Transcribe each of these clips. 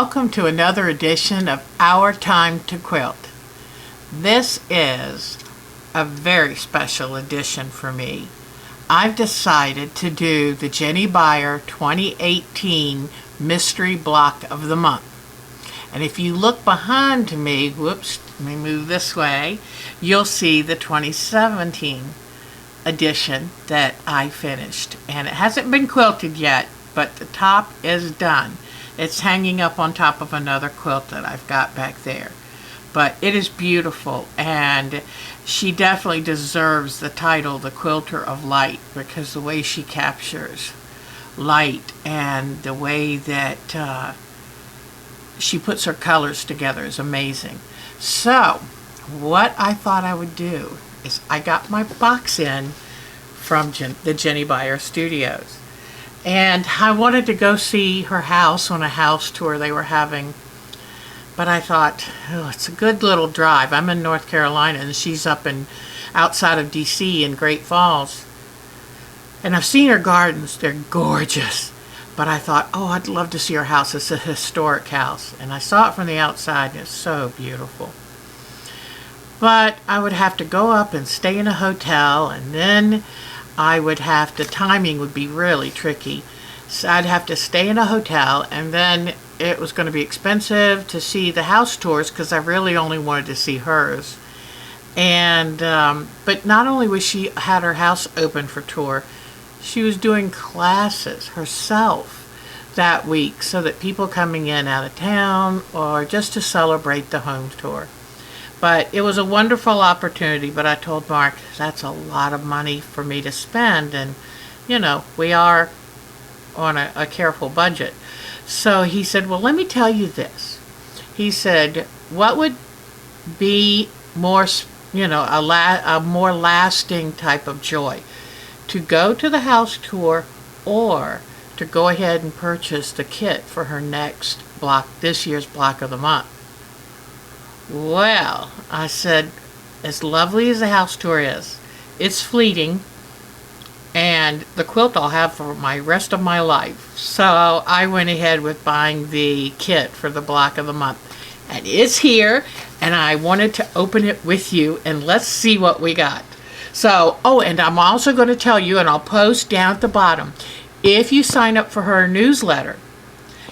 welcome to another edition of Our Time to Quilt. This is a very special edition for me. I've decided to do the Jinny Beyer 2018 Mystery Block of the Month. And if you look behind me, whoops, let me move this way, you'll see the 2017 edition that I finished. And it hasn't been quilted yet, but the top is done. It's hanging up on top of another quilt that I've got back there. But it is beautiful, and she definitely deserves the title, the Quilter of Light, because the way she captures light and the way that she puts her colors together is amazing. So, what I thought I would do is I got my box in from the Jinny Beyer Studios. And I wanted to go see her house on a house tour they were having. But I thought, oh, it's a good little drive. I'm in North Carolina and she's up in outside of DC in Great Falls. And I've seen her gardens. They're gorgeous. But I thought, oh, I'd love to see her house. It's a historic house. And I saw it from the outside and it's so beautiful. But I would have to go up and stay in a hotel, and then I would have to, timing would be really tricky. So I'd have to stay in a hotel, and then it was going to be expensive to see the house tours because I really only wanted to see hers. And but not only was she had her house open for tour, she was doing classes herself that week so that people coming in out of town or just to celebrate the home tour. But it was a wonderful opportunity, but I told Mark, that's a lot of money for me to spend, and, you know, we are on a careful budget. So he said, well, let me tell you this. He said, what would be more, you know, a more lasting type of joy? To go to the house tour or to go ahead and purchase the kit for her next block, this year's block of the month. Well, I said, as lovely as the house tour is, it's fleeting, and the quilt I'll have for my rest of my life. So I went ahead with buying the kit for the block of the month. And it's here, and I wanted to open it with you, and let's see what we got. So, oh, and I'm also going to tell you, and I'll post down at the bottom, if you sign up for her newsletter,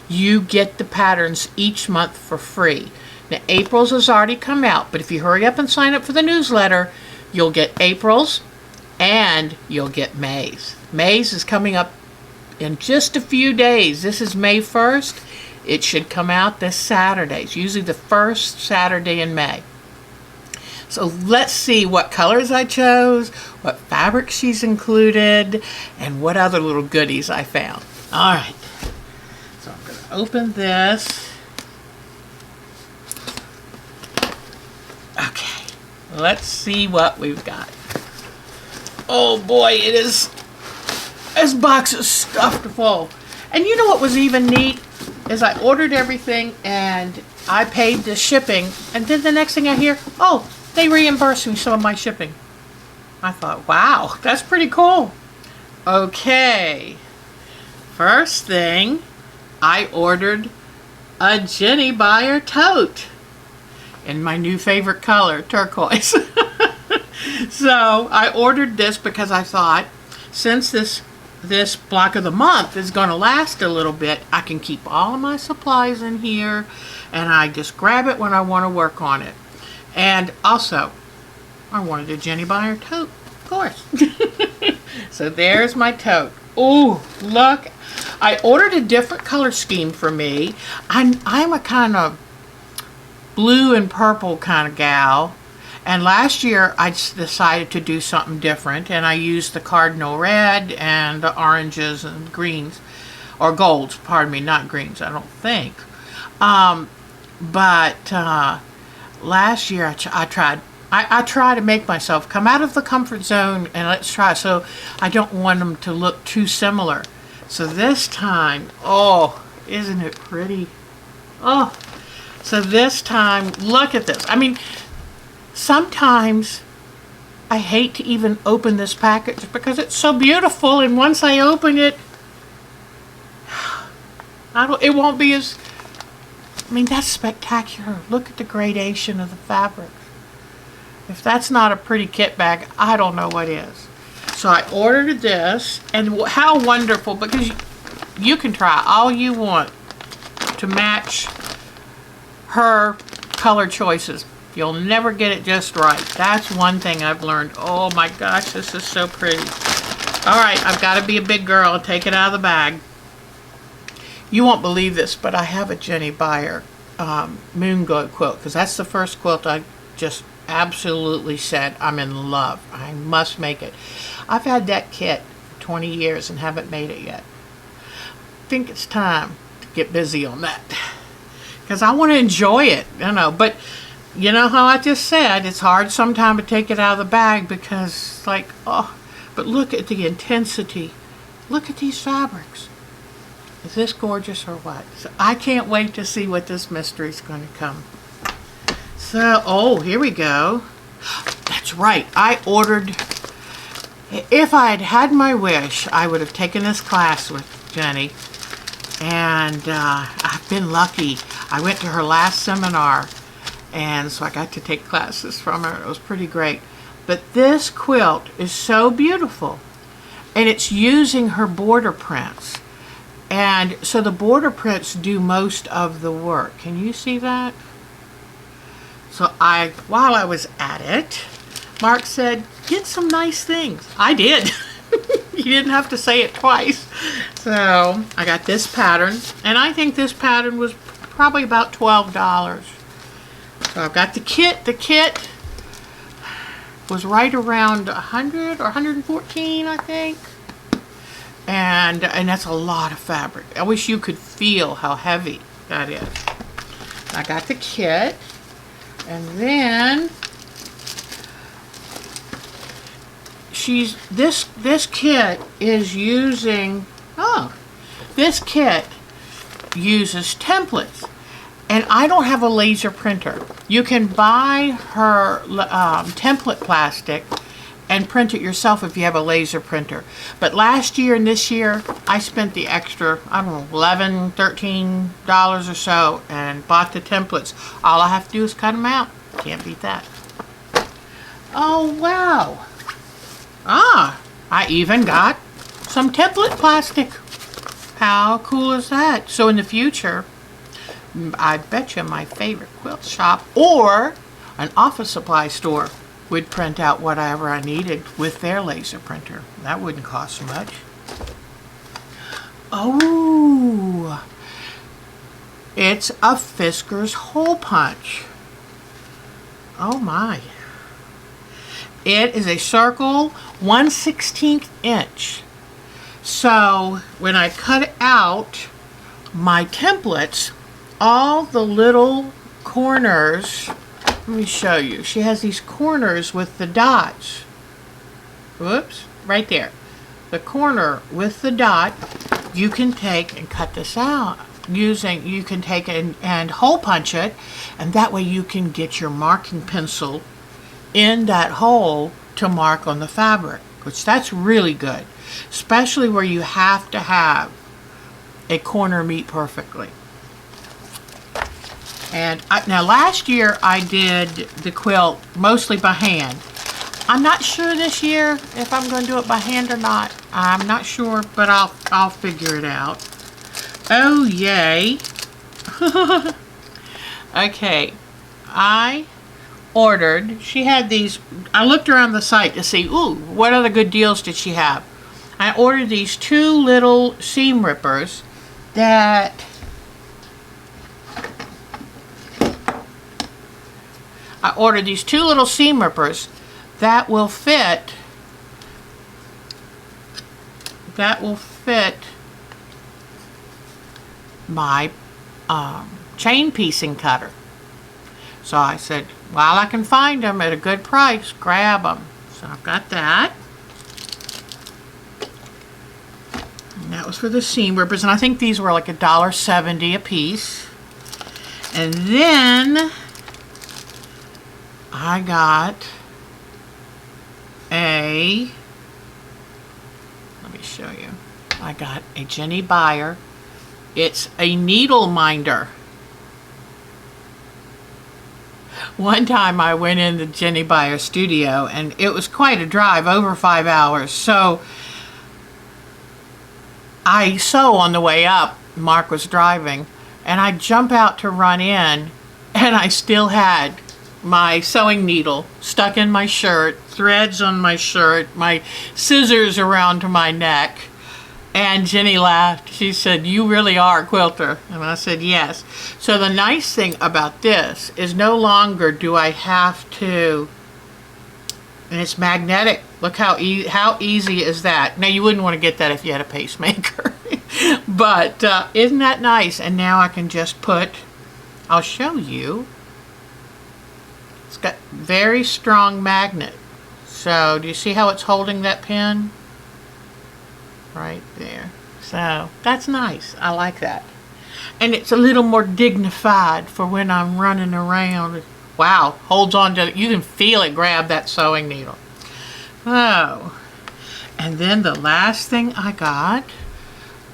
you get the patterns each month for free. Now, April's has already come out, but if you hurry up and sign up for the newsletter, you'll get April's and you'll get May's. May's is coming up in just a few days. This is May 1st. It should come out this Saturday. It's usually the first Saturday in May. So let's see what colors I chose, what fabric she's included, and what other little goodies I found. All right. So I'm going to open this. Okay, let's see what we've got. Oh boy, it is, this box is stuffed full. And you know what was even neat is I ordered everything and I paid the shipping, and then the next thing I hear, oh, they reimbursed me some of my shipping. I thought, wow, that's pretty cool. Okay, first thing, I ordered a Jinny Beyer tote in my new favorite color, turquoise. So I ordered this because I thought, since this block of the month is going to last a little bit, I can keep all of my supplies in here, and I just grab it when I want to work on it. And also, I wanted a Jinny Beyer tote, of course. So there's my tote. Oh, look. I ordered a different color scheme for me. I'm a kind of blue and purple kind of gal, and last year I decided to do something different, and I used the cardinal red and the oranges and greens, or golds, pardon me, not greens, I don't think. But last year I try to make myself come out of the comfort zone, and let's try, so I don't want them to look too similar. So this time, oh, isn't it pretty? Oh, so this time, look at this. I mean, sometimes I hate to even open this package because it's so beautiful, and once I open it, it won't be as I mean, that's spectacular. Look at the gradation of the fabric. If that's not a pretty kit bag, I don't know what is. So I ordered this, and how wonderful, because you can try all you want to match her color choices. You'll never get it just right. That's one thing I've learned. Oh my gosh, this is so pretty. All right, I've got to be a big girl and take it out of the bag. You won't believe this, but I have a Jinny Beyer Moon Glow quilt, because that's the first quilt I just absolutely said I'm in love. I must make it. I've had that kit for 20 years and haven't made it yet. I think it's time to get busy on that, because I want to enjoy it, you know. But you know how I just said, it's hard sometimes to take it out of the bag, because like, oh, but look at the intensity. Look at these fabrics. Is this gorgeous or what? So I can't wait to see what this mystery is going to come. So, oh, here we go. That's right. I ordered, if I had had my wish, I would have taken this class with Jenny. And I've been lucky. I went to her last seminar, and so I got to take classes from her. It was pretty great. But this quilt is so beautiful. And it's using her border prints. And so the border prints do most of the work. Can you see that? So while I was at it, Mark said, get some nice things. I did. You didn't have to say it twice. So I got this pattern, and I think this pattern was probably about $12. So I've got the kit. The kit was right around 100 or 114, I think. And that's a lot of fabric. I wish you could feel how heavy that is. I got the kit, and then this kit is using, this kit uses templates, and I don't have a laser printer. You can buy her template plastic and print it yourself if you have a laser printer. But last year and this year, I spent the extra, I don't know, $11, $13 or so and bought the templates. All I have to do is cut them out. Can't beat that. Oh, wow. I even got some template plastic. How cool is that? So in the future, I bet you my favorite quilt shop or an office supply store would print out whatever I needed with their laser printer. That wouldn't cost much. Oh, it's a Fisker's hole punch. Oh my. It is a circle 1/16 inch. So when I cut out my templates, all the little corners, let me show you. She has these corners with the dots. Whoops, right there. The corner with the dot, you can take and cut this out. You can take it and hole punch it, and that way you can get your marking pencil in that hole to mark on the fabric, which that's really good, especially where you have to have a corner meet perfectly. And now last year I did the quilt mostly by hand. I'm not sure this year if I'm going to do it by hand or not. I'm not sure, but I'll figure it out. Oh yay. Okay, I ordered, she had these, I looked around the site to see, ooh, what other good deals did she have? I ordered these two little seam rippers that that will fit my chain piecing cutter. So I said, while I can find them at a good price, grab them. So I've got that. And that was for the seam rippers, and I think these were like $1.70 a piece. And then I got let me show you. I got a Jinny Beyer. It's a needle minder. One time I went in the Jinny Beyer studio, and it was quite a drive, over 5 hours. So I sew on the way up. Mark was driving, and I jump out to run in, and I still had my sewing needle stuck in my shirt, threads on my shirt, my scissors around my neck. And Jinny laughed. She said, "You really are a quilter." And I said, "Yes." So the nice thing about this is no longer do I have to, and it's magnetic. Look how easy is that. Now you wouldn't want to get that if you had a pacemaker. But isn't that nice? And now I can just put, I'll show you. It's got very strong magnet. So do you see how it's holding that pin? Right there. So that's nice. I like that. And it's a little more dignified for when I'm running around. Wow, holds on to it. You can feel it grab that sewing needle. Oh, and then the last thing I got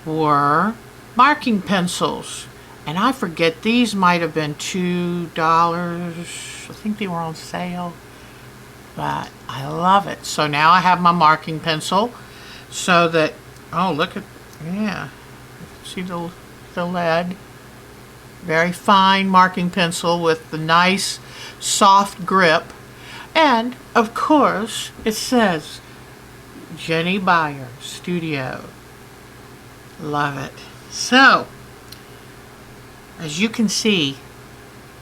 were marking pencils. And I forget, these might have been $2. I think they were on sale. But I love it. So now I have my marking pencil so that, oh, look at, yeah. See the lead? Very fine marking pencil with the nice soft grip. And, of course, it says Jinny Beyer Studio. Love it. So, as you can see,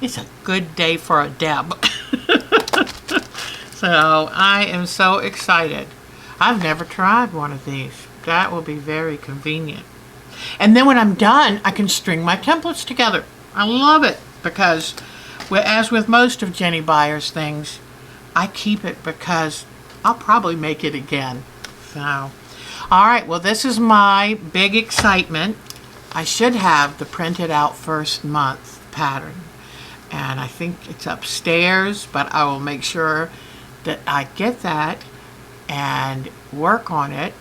it's a good day for a Deb. So, I am so excited. I've never tried one of these. That will be very convenient. And then when I'm done, I can string my templates together. I love it because, as with most of Jinny Beyer's things, I keep it because I'll probably make it again. So, all right, well, this is my big excitement. I should have the printed out first month pattern. And I think it's upstairs, but I will make sure that I get that and work on it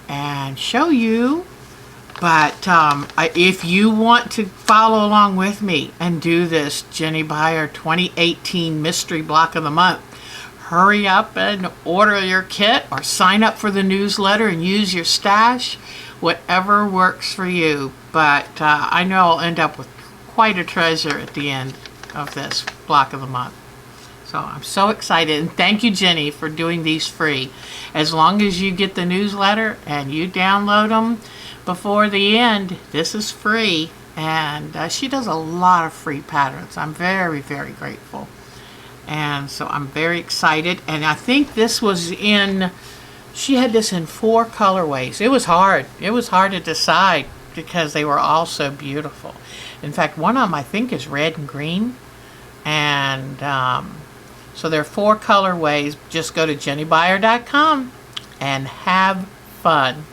and show you. But if you want to follow along with me and do this Jinny Beyer 2018 Mystery Block of the Month, hurry up and order your kit or sign up for the newsletter and use your stash, whatever works for you. But I know I'll end up with quite a treasure at the end of this block of the month. So I'm so excited, and thank you, Jinny, for doing these free. As long as you get the newsletter and you download them before the end, this is free. And she does a lot of free patterns. I'm very, very grateful. And so I'm very excited. And I think this was in, she had this in 4 colorways. It was hard. It was hard to decide because they were all so beautiful. In fact, one of them I think is red and green. And so there are 4 colorways. Just go to jinnybeyer.com and have fun.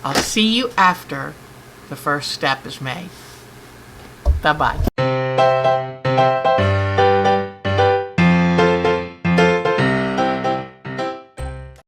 I'll see you after the first step is made. Bye-bye.